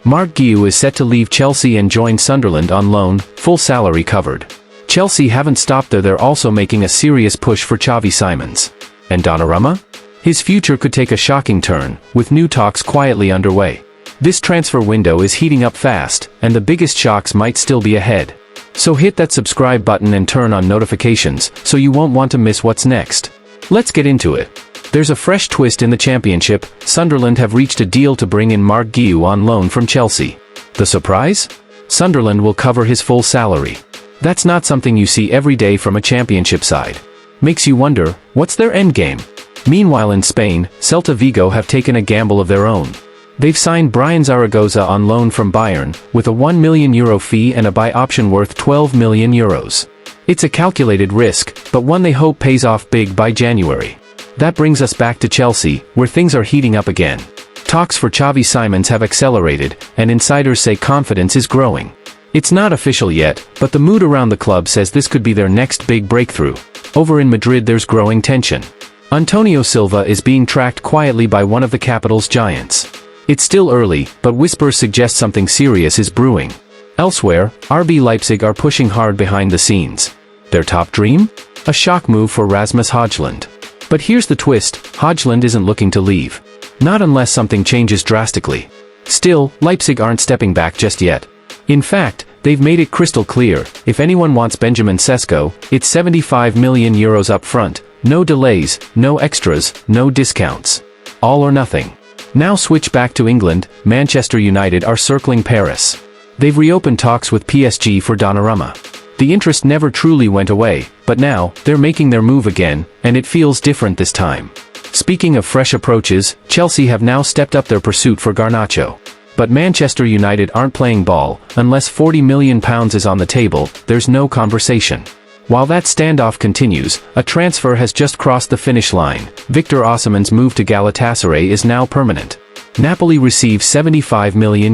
Marc Guiu is set to leave Chelsea and join Sunderland on loan, full salary covered. Chelsea haven't stopped there, they're also making a serious push for Xavi Simons. And Donnarumma? His future could take a shocking turn, with new talks quietly underway. This transfer window is heating up fast, and the biggest shocks might still be ahead. So hit that subscribe button and turn on notifications, so you won't want to miss what's next. Let's get into it. There's a fresh twist in the Championship. Sunderland have reached a deal to bring in Marc Guiu on loan from Chelsea. The surprise? Sunderland will cover his full salary. That's not something you see every day from a Championship side. Makes you wonder, what's their endgame? Meanwhile in Spain, Celta Vigo have taken a gamble of their own. They've signed Brian Zaragoza on loan from Bayern, with a €1 million fee and a buy option worth €12 million. It's a calculated risk, but one they hope pays off big by January. That brings us back to Chelsea, where things are heating up again. Talks for Xavi Simons have accelerated, and insiders say confidence is growing. It's not official yet, but the mood around the club says this could be their next big breakthrough. Over in Madrid there's growing tension. Antonio Silva is being tracked quietly by one of the capital's giants. It's still early, but whispers suggest something serious is brewing. Elsewhere, RB Leipzig are pushing hard behind the scenes. Their top dream? A shock move for Rasmus Højlund. But here's the twist, Højlund isn't looking to leave. Not unless something changes drastically. Still, Leipzig aren't stepping back just yet. In fact, they've made it crystal clear, if anyone wants Benjamin Sesko, it's €75 million up front, no delays, no extras, no discounts. All or nothing. Now switch back to England. Manchester United are circling Paris. They've reopened talks with PSG for Donnarumma. The interest never truly went away, but now, they're making their move again, and it feels different this time. Speaking of fresh approaches, Chelsea have now stepped up their pursuit for Garnacho. But Manchester United aren't playing ball. Unless £40 million is on the table, there's no conversation. While that standoff continues, a transfer has just crossed the finish line. Victor Osimhen's move to Galatasaray is now permanent. Napoli receive €75 million.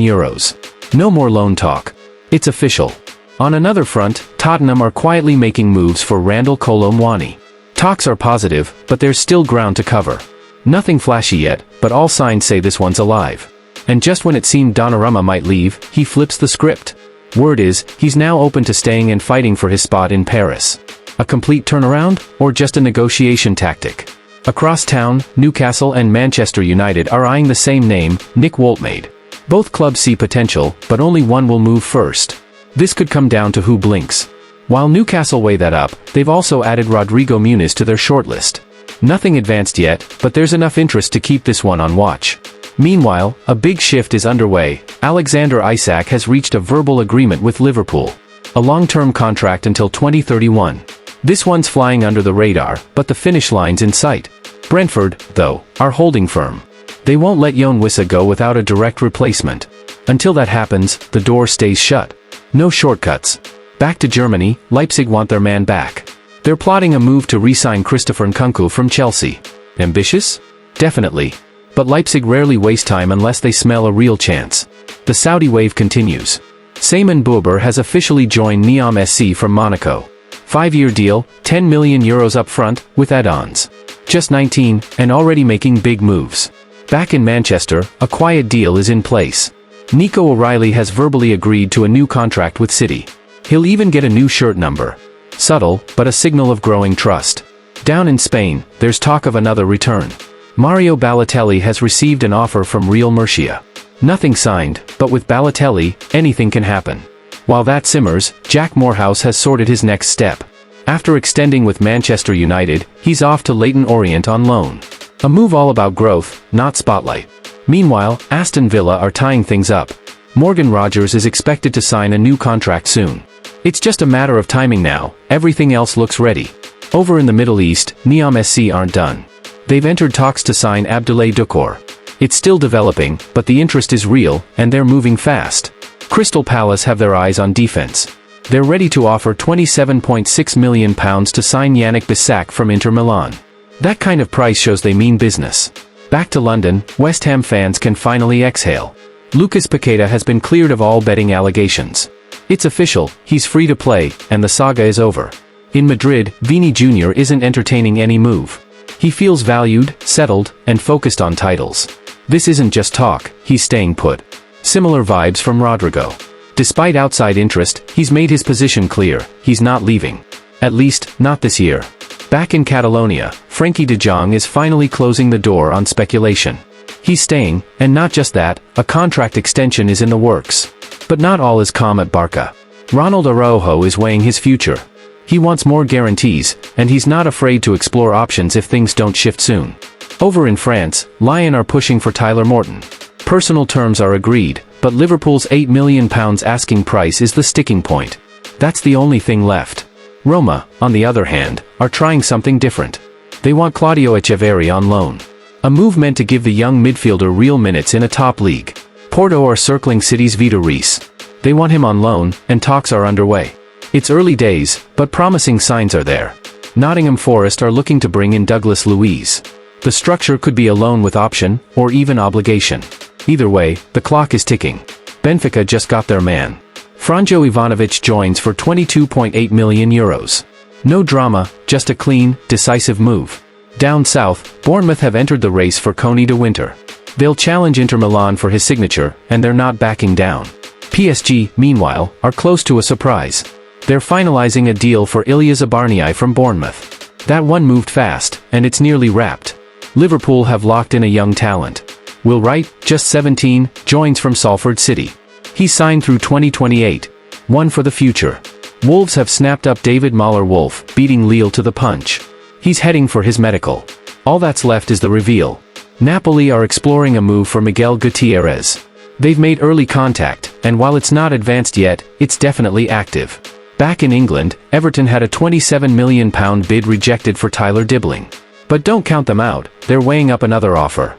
No more loan talk. It's official. On another front, Tottenham are quietly making moves for Randal Kolo Muani. Talks are positive, but there's still ground to cover. Nothing flashy yet, but all signs say this one's alive. And just when it seemed Donnarumma might leave, he flips the script. Word is, he's now open to staying and fighting for his spot in Paris. A complete turnaround, or just a negotiation tactic? Across town, Newcastle and Manchester United are eyeing the same name, Nick Woltmade. Both clubs see potential, but only one will move first. This could come down to who blinks. While Newcastle weigh that up, they've also added Rodrigo Muniz to their shortlist. Nothing advanced yet, but there's enough interest to keep this one on watch. Meanwhile, a big shift is underway. Alexander Isak has reached a verbal agreement with Liverpool. A long-term contract until 2031. This one's flying under the radar, but the finish line's in sight. Brentford, though, are holding firm. They won't let Yoane Wissa go without a direct replacement. Until that happens, the door stays shut. No shortcuts. Back to Germany, Leipzig want their man back. They're plotting a move to re-sign Christopher Nkunku from Chelsea. Ambitious? Definitely. But Leipzig rarely waste time unless they smell a real chance. The Saudi wave continues. Saman Bouber has officially joined Neom SC from Monaco. 5-year deal, €10 million up front, with add-ons. Just 19, and already making big moves. Back in Manchester, a quiet deal is in place. Nico O'Reilly has verbally agreed to a new contract with City. He'll even get a new shirt number. Subtle, but a signal of growing trust. Down in Spain, there's talk of another return. Mario Balotelli has received an offer from Real Murcia. Nothing signed, but with Balotelli, anything can happen. While that simmers, Jack Morehouse has sorted his next step. After extending with Manchester United, he's off to Leyton Orient on loan. A move all about growth, not spotlight. Meanwhile, Aston Villa are tying things up. Morgan Rogers is expected to sign a new contract soon. It's just a matter of timing now. Everything else looks ready. Over in the Middle East, Neom SC aren't done. They've entered talks to sign Abdoulaye Doucouré. It's still developing, but the interest is real, and they're moving fast. Crystal Palace have their eyes on defense. They're ready to offer £27.6 million to sign Yannick Bissac from Inter Milan. That kind of price shows they mean business. Back to London, West Ham fans can finally exhale. Lucas Paqueta has been cleared of all betting allegations. It's official, he's free to play, and the saga is over. In Madrid, Vini Jr. isn't entertaining any move. He feels valued, settled, and focused on titles. This isn't just talk, he's staying put. Similar vibes from Rodrigo. Despite outside interest, he's made his position clear, he's not leaving. At least, not this year. Back in Catalonia, Frenkie de Jong is finally closing the door on speculation. He's staying, and not just that, a contract extension is in the works. But not all is calm at Barca. Ronald Araujo is weighing his future. He wants more guarantees, and he's not afraid to explore options if things don't shift soon. Over in France, Lyon are pushing for Tyler Morton. Personal terms are agreed, but Liverpool's £8 million asking price is the sticking point. That's the only thing left. Roma, on the other hand, are trying something different. They want Claudio Echeverri on loan. A move meant to give the young midfielder real minutes in a top league. Porto are circling City's Vito Reis. They want him on loan, and talks are underway. It's early days, but promising signs are there. Nottingham Forest are looking to bring in Douglas Luiz. The structure could be a loan with option, or even obligation. Either way, the clock is ticking. Benfica just got their man. Franjo Ivanovic joins for €22.8 million. No drama, just a clean, decisive move. Down south, Bournemouth have entered the race for Koni de Winter. They'll challenge Inter Milan for his signature, and they're not backing down. PSG, meanwhile, are close to a surprise. They're finalizing a deal for Ilya Zabarnyi from Bournemouth. That one moved fast, and it's nearly wrapped. Liverpool have locked in a young talent. Will Wright, just 17, joins from Salford City. He's signed through 2028. One for the future. Wolves have snapped up David Mahler-Wolf, beating Lille to the punch. He's heading for his medical. All that's left is the reveal. Napoli are exploring a move for Miguel Gutierrez. They've made early contact, and while it's not advanced yet, it's definitely active. Back in England, Everton had a £27 million bid rejected for Tyler Dibbling. But don't count them out, they're weighing up another offer.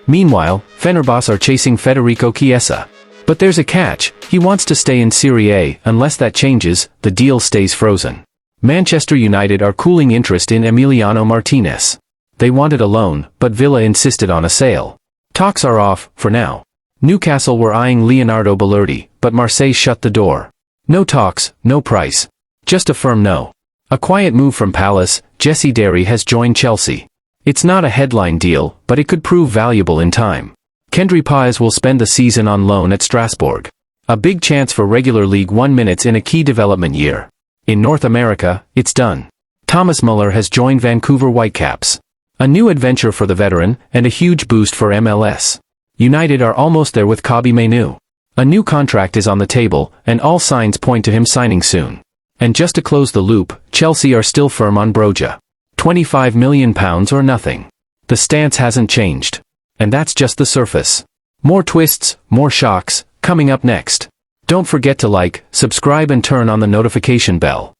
Meanwhile, Fenerbahce are chasing Federico Chiesa. But there's a catch, he wants to stay in Serie A. Unless that changes, the deal stays frozen. Manchester United are cooling interest in Emiliano Martinez. They wanted a loan, but Villa insisted on a sale. Talks are off, for now. Newcastle were eyeing Leonardo Balerdi, but Marseille shut the door. No talks, no price. Just a firm no. A quiet move from Palace, Jesse Derry has joined Chelsea. It's not a headline deal, but it could prove valuable in time. Kendry Páez will spend the season on loan at Strasbourg. A big chance for regular League One minutes in a key development year. In North America, it's done. Thomas Muller has joined Vancouver Whitecaps. A new adventure for the veteran, and a huge boost for MLS. United are almost there with Kobbie Mainoo. A new contract is on the table, and all signs point to him signing soon. And just to close the loop, Chelsea are still firm on Broja. £25 million or nothing. The stance hasn't changed. And that's just the surface. More twists, more shocks, coming up next. Don't forget to like, subscribe and turn on the notification bell.